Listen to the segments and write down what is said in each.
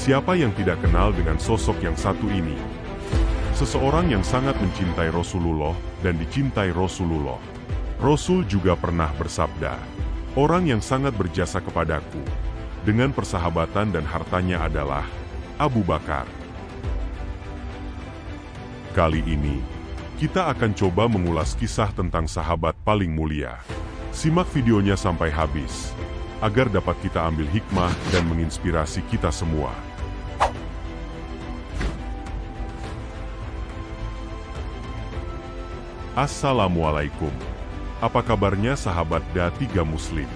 Siapa yang tidak kenal dengan sosok yang satu ini? Seseorang yang sangat mencintai Rasulullah dan dicintai Rasulullah. Rasul juga pernah bersabda, "Orang yang sangat berjasa kepadaku dengan persahabatan dan hartanya adalah Abu Bakar." Kali ini, kita akan coba mengulas kisah tentang sahabat paling mulia. Simak videonya sampai habis, agar dapat kita ambil hikmah dan menginspirasi kita semua. Assalamualaikum. Apa kabarnya sahabat Da3 Muslim?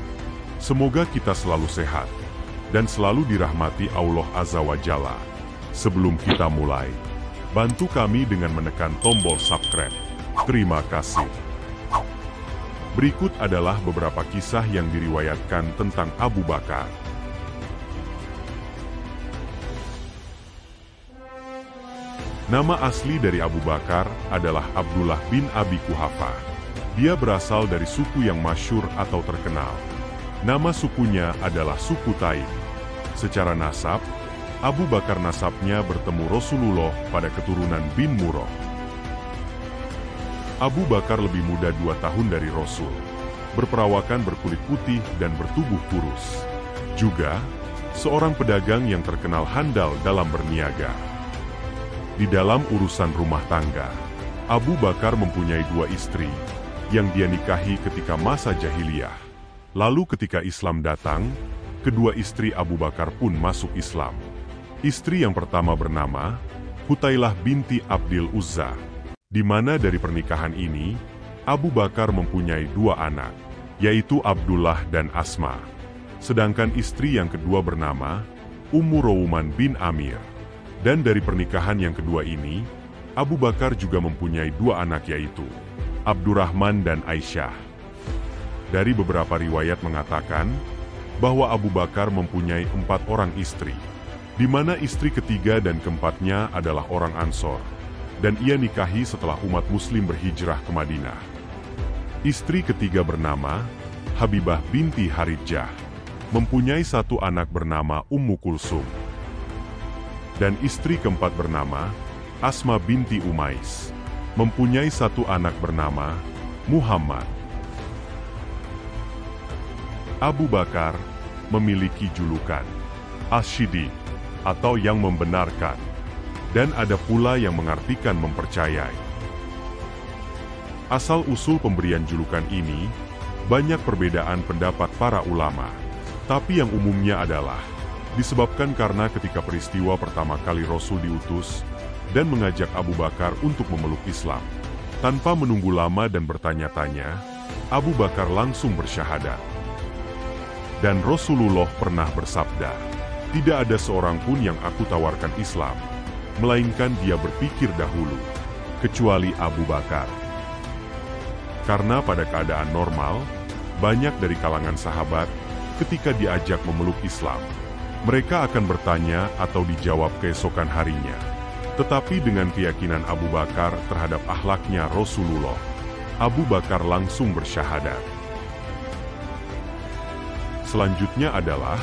Semoga kita selalu sehat dan selalu dirahmati Allah Azza wa Jalla. Sebelum kita mulai, bantu kami dengan menekan tombol subscribe. Terima kasih. Berikut adalah beberapa kisah yang diriwayatkan tentang Abu Bakar. Nama asli dari Abu Bakar adalah Abdullah bin Abi Quhafa. Dia berasal dari suku yang masyhur atau terkenal. Nama sukunya adalah suku Taim. Secara nasab, Abu Bakar nasabnya bertemu Rasulullah pada keturunan bin Murrah. Abu Bakar lebih muda 2 tahun dari Rasul, berperawakan berkulit putih dan bertubuh kurus. Juga, seorang pedagang yang terkenal handal dalam berniaga. Di dalam urusan rumah tangga, Abu Bakar mempunyai 2 istri, yang dia nikahi ketika masa jahiliyah. Lalu ketika Islam datang, kedua istri Abu Bakar pun masuk Islam. Istri yang pertama bernama Hutailah binti Abdil Uzza, di mana dari pernikahan ini, Abu Bakar mempunyai 2 anak, yaitu Abdullah dan Asma. Sedangkan istri yang kedua bernama Ummu Rouman bin Amir. Dan dari pernikahan yang kedua ini, Abu Bakar juga mempunyai 2 anak, yaitu Abdurrahman dan Aisyah. Dari beberapa riwayat mengatakan bahwa Abu Bakar mempunyai 4 orang istri, di mana istri ketiga dan keempatnya adalah orang Ansor, dan ia nikahi setelah umat Muslim berhijrah ke Madinah. Istri ketiga bernama Habibah binti Harijah, mempunyai 1 anak bernama Ummu Kulsum. Dan istri keempat bernama Asma binti Umais, mempunyai 1 anak bernama Muhammad. Abu Bakar memiliki julukan As-Siddiq atau yang membenarkan, dan ada pula yang mengartikan mempercayai. Asal-usul pemberian julukan ini banyak perbedaan pendapat para ulama, tapi yang umumnya adalah disebabkan karena ketika peristiwa pertama kali Rasul diutus dan mengajak Abu Bakar untuk memeluk Islam, tanpa menunggu lama dan bertanya-tanya, Abu Bakar langsung bersyahadat. Dan Rasulullah pernah bersabda, "Tidak ada seorang pun yang aku tawarkan Islam, melainkan dia berpikir dahulu, kecuali Abu Bakar." Karena pada keadaan normal, banyak dari kalangan sahabat ketika diajak memeluk Islam, mereka akan bertanya atau dijawab keesokan harinya. Tetapi dengan keyakinan Abu Bakar terhadap akhlaknya Rasulullah, Abu Bakar langsung bersyahadat. Selanjutnya adalah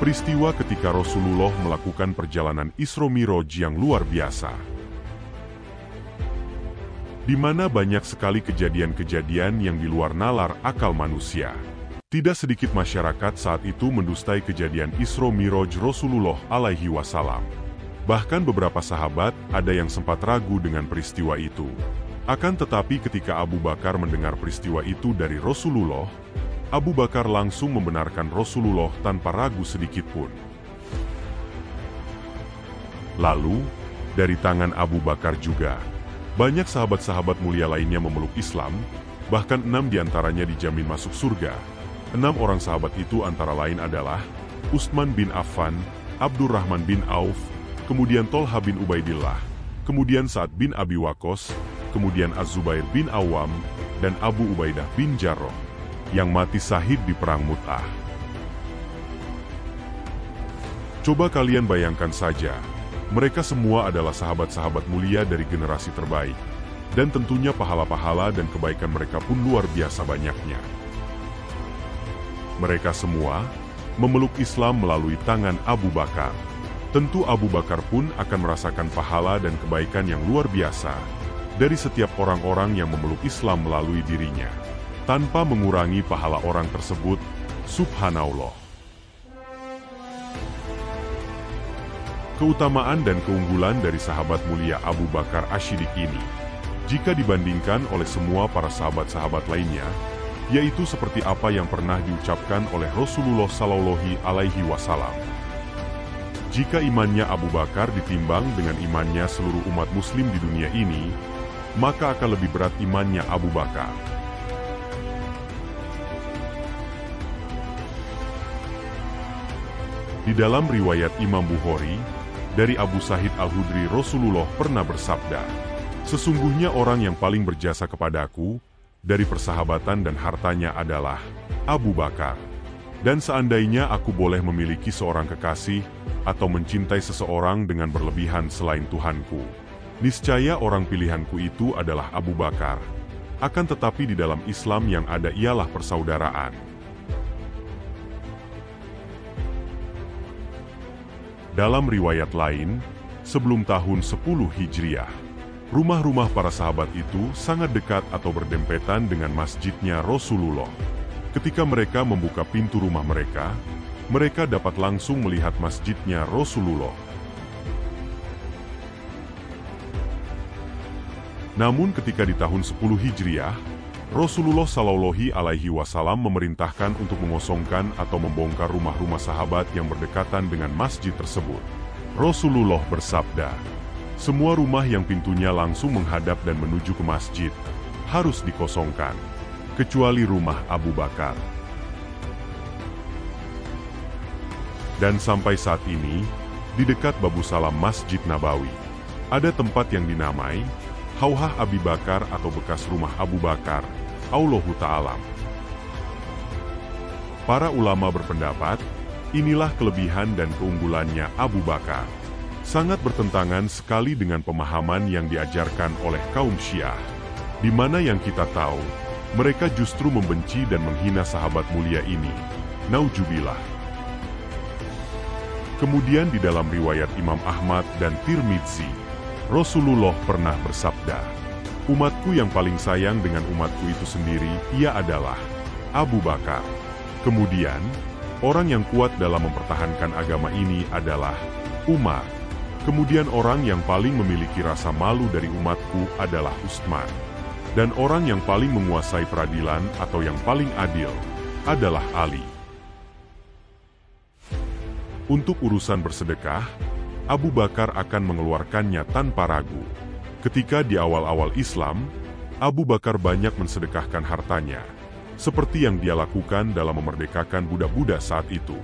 peristiwa ketika Rasulullah melakukan perjalanan Isra Miraj yang luar biasa, di mana banyak sekali kejadian-kejadian yang di luar nalar akal manusia. Tidak sedikit masyarakat saat itu mendustai kejadian Isra Miraj Rasulullah alaihi wasallam. Bahkan beberapa sahabat ada yang sempat ragu dengan peristiwa itu. Akan tetapi ketika Abu Bakar mendengar peristiwa itu dari Rasulullah, Abu Bakar langsung membenarkan Rasulullah tanpa ragu sedikit pun. Lalu, dari tangan Abu Bakar juga, banyak sahabat-sahabat mulia lainnya memeluk Islam, bahkan 6 diantaranya dijamin masuk surga. 6 orang sahabat itu antara lain adalah Utsman bin Affan, Abdurrahman bin Auf, kemudian Tolha bin Ubaidillah, kemudian Sa'ad bin Abi Waqqas, kemudian Az-Zubair bin Awam, dan Abu Ubaidah bin Jarrah, yang mati syahid di Perang Mu'tah. Coba kalian bayangkan saja, mereka semua adalah sahabat-sahabat mulia dari generasi terbaik, dan tentunya pahala-pahala dan kebaikan mereka pun luar biasa banyaknya. Mereka semua memeluk Islam melalui tangan Abu Bakar. Tentu Abu Bakar pun akan merasakan pahala dan kebaikan yang luar biasa dari setiap orang-orang yang memeluk Islam melalui dirinya, tanpa mengurangi pahala orang tersebut. Subhanallah. Keutamaan dan keunggulan dari sahabat mulia Abu Bakar Asy-Siddiq ini, jika dibandingkan oleh semua para sahabat-sahabat lainnya, yaitu seperti apa yang pernah diucapkan oleh Rasulullah Shallallahu Alaihi Wasallam. Jika imannya Abu Bakar ditimbang dengan imannya seluruh umat muslim di dunia ini, maka akan lebih berat imannya Abu Bakar. Di dalam riwayat Imam Bukhari, dari Abu Sa'id Al-Khudri, Rasulullah pernah bersabda, "Sesungguhnya orang yang paling berjasa kepadaku dari persahabatan dan hartanya adalah Abu Bakar. Dan seandainya aku boleh memiliki seorang kekasih atau mencintai seseorang dengan berlebihan selain Tuhanku, niscaya orang pilihanku itu adalah Abu Bakar. Akan tetapi di dalam Islam yang ada ialah persaudaraan." Dalam riwayat lain, sebelum tahun 10 Hijriah, rumah-rumah para sahabat itu sangat dekat atau berdempetan dengan masjidnya Rasulullah. Ketika mereka membuka pintu rumah mereka, mereka dapat langsung melihat masjidnya Rasulullah. Namun ketika di tahun 10 Hijriah, Rasulullah Shallallahu Alaihi Wasallam memerintahkan untuk mengosongkan atau membongkar rumah-rumah sahabat yang berdekatan dengan masjid tersebut. Rasulullah bersabda, "Semua rumah yang pintunya langsung menghadap dan menuju ke masjid harus dikosongkan, kecuali rumah Abu Bakar." Dan sampai saat ini, di dekat Babu Salam Masjid Nabawi, ada tempat yang dinamai Hauhah Abi Bakar atau bekas rumah Abu Bakar, Allahu Ta'alam. Para ulama berpendapat, inilah kelebihan dan keunggulannya Abu Bakar. Sangat bertentangan sekali dengan pemahaman yang diajarkan oleh kaum Syiah, di mana yang kita tahu, mereka justru membenci dan menghina sahabat mulia ini. Naujubillah. Kemudian di dalam riwayat Imam Ahmad dan Tirmidzi, Rasulullah pernah bersabda, "Umatku yang paling sayang dengan umatku itu sendiri, ia adalah Abu Bakar. Kemudian, orang yang kuat dalam mempertahankan agama ini adalah Umar. Kemudian orang yang paling memiliki rasa malu dari umatku adalah Utsman. Dan orang yang paling menguasai peradilan atau yang paling adil adalah Ali." Untuk urusan bersedekah, Abu Bakar akan mengeluarkannya tanpa ragu. Ketika di awal-awal Islam, Abu Bakar banyak mensedekahkan hartanya, seperti yang dia lakukan dalam memerdekakan budak-budak saat itu.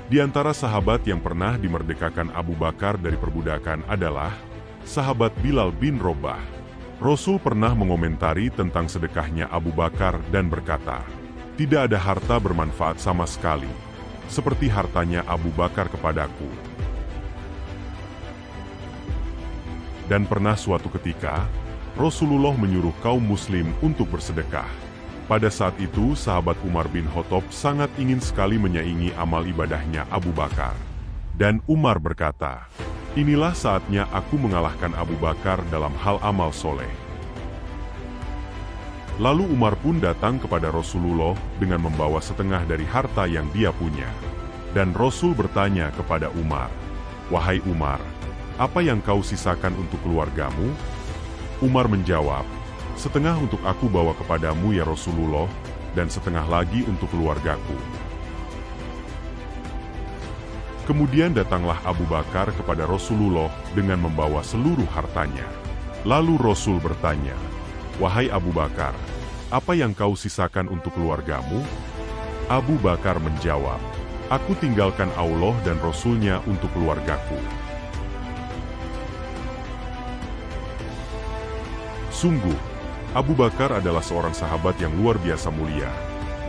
Di antara sahabat yang pernah dimerdekakan Abu Bakar dari perbudakan adalah sahabat Bilal bin Rabah. Rasul pernah mengomentari tentang sedekahnya Abu Bakar dan berkata, "Tidak ada harta bermanfaat sama sekali, seperti hartanya Abu Bakar kepadaku." Dan pernah suatu ketika, Rasulullah menyuruh kaum muslim untuk bersedekah. Pada saat itu, sahabat Umar bin Khattab sangat ingin sekali menyaingi amal ibadahnya Abu Bakar. Dan Umar berkata, "Inilah saatnya aku mengalahkan Abu Bakar dalam hal amal soleh." Lalu Umar pun datang kepada Rasulullah dengan membawa setengah dari harta yang dia punya. Dan Rasul bertanya kepada Umar, "Wahai Umar, apa yang kau sisakan untuk keluargamu?" Umar menjawab, "Setengah untuk aku bawa kepadamu ya Rasulullah, dan setengah lagi untuk keluargaku." Kemudian datanglah Abu Bakar kepada Rasulullah dengan membawa seluruh hartanya. Lalu Rasul bertanya, "Wahai Abu Bakar, apa yang kau sisakan untuk keluargamu?" Abu Bakar menjawab, "Aku tinggalkan Allah dan Rasul-Nya untuk keluargaku." Sungguh, Abu Bakar adalah seorang sahabat yang luar biasa mulia,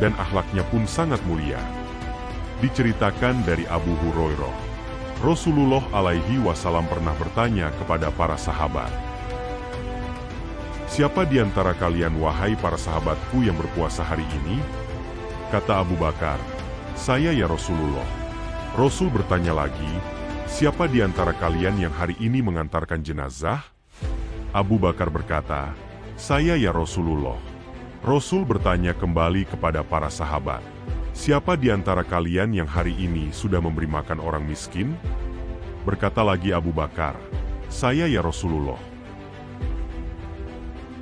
dan akhlaknya pun sangat mulia. Diceritakan dari Abu Hurairah, Rasulullah alaihi wasallam pernah bertanya kepada para sahabat, "Siapa di antara kalian wahai para sahabatku yang berpuasa hari ini?" Kata Abu Bakar, "Saya ya Rasulullah." Rasul bertanya lagi, "Siapa di antara kalian yang hari ini mengantarkan jenazah?" Abu Bakar berkata, "Saya ya Rasulullah." Rasul bertanya kembali kepada para sahabat, "Siapa di antara kalian yang hari ini sudah memberi makan orang miskin?" Berkata lagi Abu Bakar, "Saya ya Rasulullah."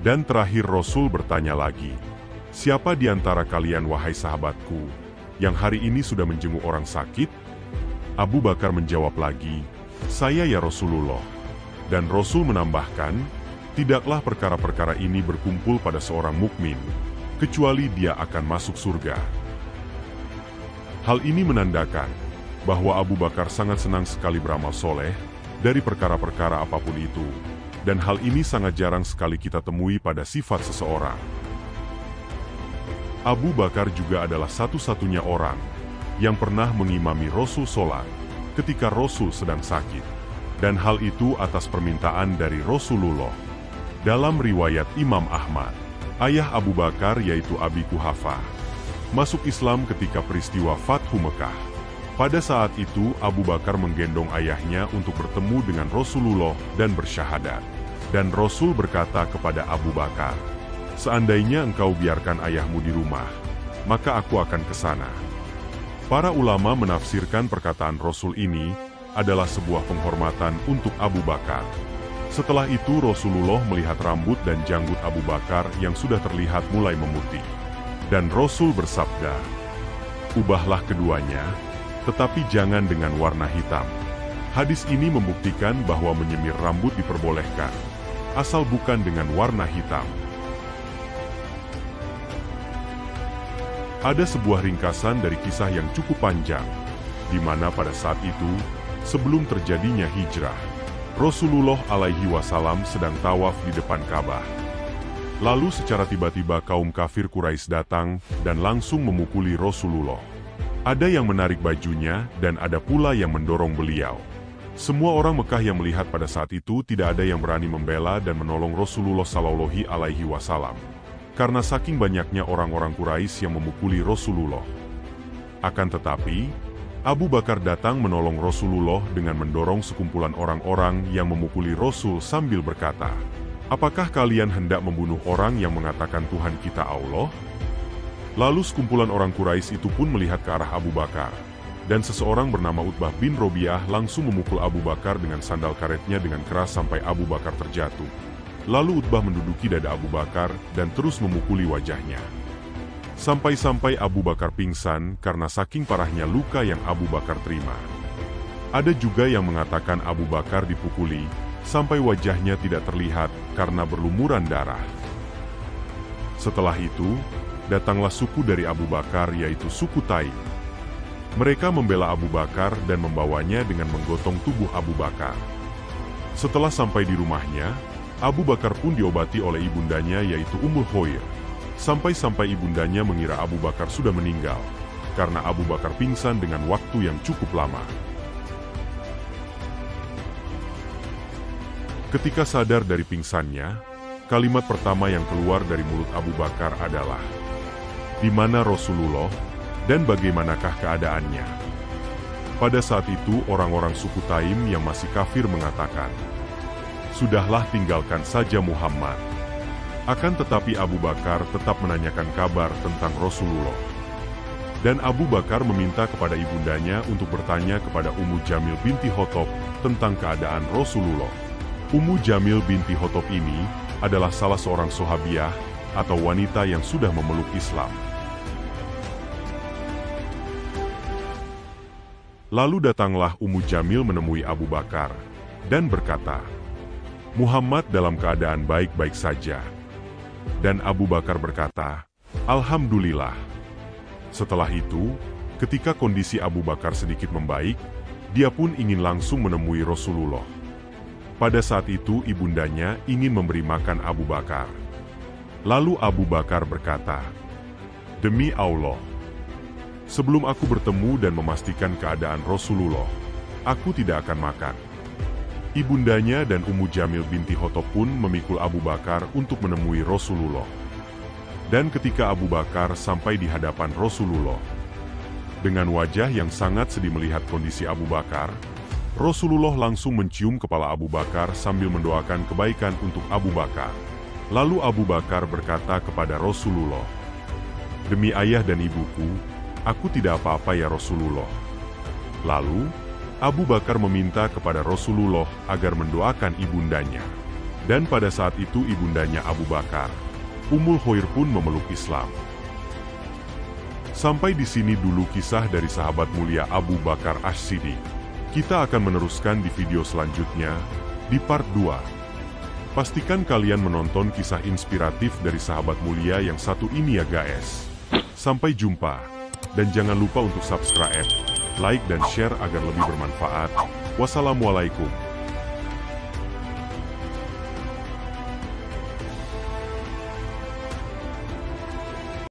Dan terakhir Rasul bertanya lagi, "Siapa di antara kalian wahai sahabatku, yang hari ini sudah menjenguk orang sakit?" Abu Bakar menjawab lagi, "Saya ya Rasulullah." Dan Rasul menambahkan, "Tidaklah perkara-perkara ini berkumpul pada seorang mukmin, kecuali dia akan masuk surga." Hal ini menandakan bahwa Abu Bakar sangat senang sekali beramal soleh dari perkara-perkara apapun itu, dan hal ini sangat jarang sekali kita temui pada sifat seseorang. Abu Bakar juga adalah satu-satunya orang yang pernah mengimami Rasul sholat ketika Rasul sedang sakit, dan hal itu atas permintaan dari Rasulullah. Dalam riwayat Imam Ahmad, ayah Abu Bakar yaitu Abi Quhafah masuk Islam ketika peristiwa Fathu Mekah. Pada saat itu Abu Bakar menggendong ayahnya untuk bertemu dengan Rasulullah dan bersyahadat. Dan Rasul berkata kepada Abu Bakar, "Seandainya engkau biarkan ayahmu di rumah, maka aku akan ke sana." Para ulama menafsirkan perkataan Rasul ini adalah sebuah penghormatan untuk Abu Bakar. Setelah itu Rasulullah melihat rambut dan janggut Abu Bakar yang sudah terlihat mulai memutih. Dan Rasul bersabda, "Ubahlah keduanya, tetapi jangan dengan warna hitam." Hadis ini membuktikan bahwa menyemir rambut diperbolehkan, asal bukan dengan warna hitam. Ada sebuah ringkasan dari kisah yang cukup panjang, di mana pada saat itu, sebelum terjadinya hijrah, Rasulullah alaihi wasallam sedang tawaf di depan Ka'bah. Lalu secara tiba-tiba kaum kafir Quraisy datang dan langsung memukuli Rasulullah. Ada yang menarik bajunya dan ada pula yang mendorong beliau. Semua orang Mekah yang melihat pada saat itu tidak ada yang berani membela dan menolong Rasulullah Shallallahu Alaihi Wasallam, karena saking banyaknya orang-orang Quraisy yang memukuli Rasulullah. Akan tetapi, Abu Bakar datang menolong Rasulullah dengan mendorong sekumpulan orang-orang yang memukuli Rasul sambil berkata, "Apakah kalian hendak membunuh orang yang mengatakan Tuhan kita Allah?" Lalu sekumpulan orang Quraisy itu pun melihat ke arah Abu Bakar, dan seseorang bernama Utbah bin Robiah langsung memukul Abu Bakar dengan sandal karetnya dengan keras sampai Abu Bakar terjatuh. Lalu Utbah menduduki dada Abu Bakar dan terus memukuli wajahnya. Sampai-sampai Abu Bakar pingsan karena saking parahnya luka yang Abu Bakar terima. Ada juga yang mengatakan Abu Bakar dipukuli sampai wajahnya tidak terlihat karena berlumuran darah. Setelah itu, datanglah suku dari Abu Bakar yaitu suku Taim. Mereka membela Abu Bakar dan membawanya dengan menggotong tubuh Abu Bakar. Setelah sampai di rumahnya, Abu Bakar pun diobati oleh ibundanya yaitu Ummul Khair. Sampai-sampai ibundanya mengira Abu Bakar sudah meninggal, karena Abu Bakar pingsan dengan waktu yang cukup lama. Ketika sadar dari pingsannya, kalimat pertama yang keluar dari mulut Abu Bakar adalah, "Di mana Rasulullah, dan bagaimanakah keadaannya?" Pada saat itu orang-orang suku Taim yang masih kafir mengatakan, "Sudahlah tinggalkan saja Muhammad." Akan tetapi Abu Bakar tetap menanyakan kabar tentang Rasulullah. Dan Abu Bakar meminta kepada ibundanya untuk bertanya kepada Ummu Jamil binti Khattab tentang keadaan Rasulullah. Ummu Jamil binti Khattab ini adalah salah seorang sahabiah atau wanita yang sudah memeluk Islam. Lalu datanglah Ummu Jamil menemui Abu Bakar dan berkata, "Muhammad dalam keadaan baik-baik saja." Dan Abu Bakar berkata, "Alhamdulillah." Setelah itu, ketika kondisi Abu Bakar sedikit membaik, dia pun ingin langsung menemui Rasulullah. Pada saat itu ibundanya ingin memberi makan Abu Bakar. Lalu Abu Bakar berkata, "Demi Allah, sebelum aku bertemu dan memastikan keadaan Rasulullah, aku tidak akan makan." Ibundanya dan Ummu Jamil binti Khattab pun memikul Abu Bakar untuk menemui Rasulullah. Dan ketika Abu Bakar sampai di hadapan Rasulullah, dengan wajah yang sangat sedih melihat kondisi Abu Bakar, Rasulullah langsung mencium kepala Abu Bakar sambil mendoakan kebaikan untuk Abu Bakar. Lalu Abu Bakar berkata kepada Rasulullah, "Demi ayah dan ibuku, aku tidak apa-apa ya Rasulullah." Lalu, Abu Bakar meminta kepada Rasulullah agar mendoakan ibundanya. Dan pada saat itu ibundanya Abu Bakar, Ummul Khair pun memeluk Islam. Sampai di sini dulu kisah dari sahabat mulia Abu Bakar As-Siddiq. Kita akan meneruskan di video selanjutnya, di part 2. Pastikan kalian menonton kisah inspiratif dari sahabat mulia yang satu ini ya guys. Sampai jumpa, dan jangan lupa untuk subscribe, like dan share agar lebih bermanfaat. Wassalamualaikum.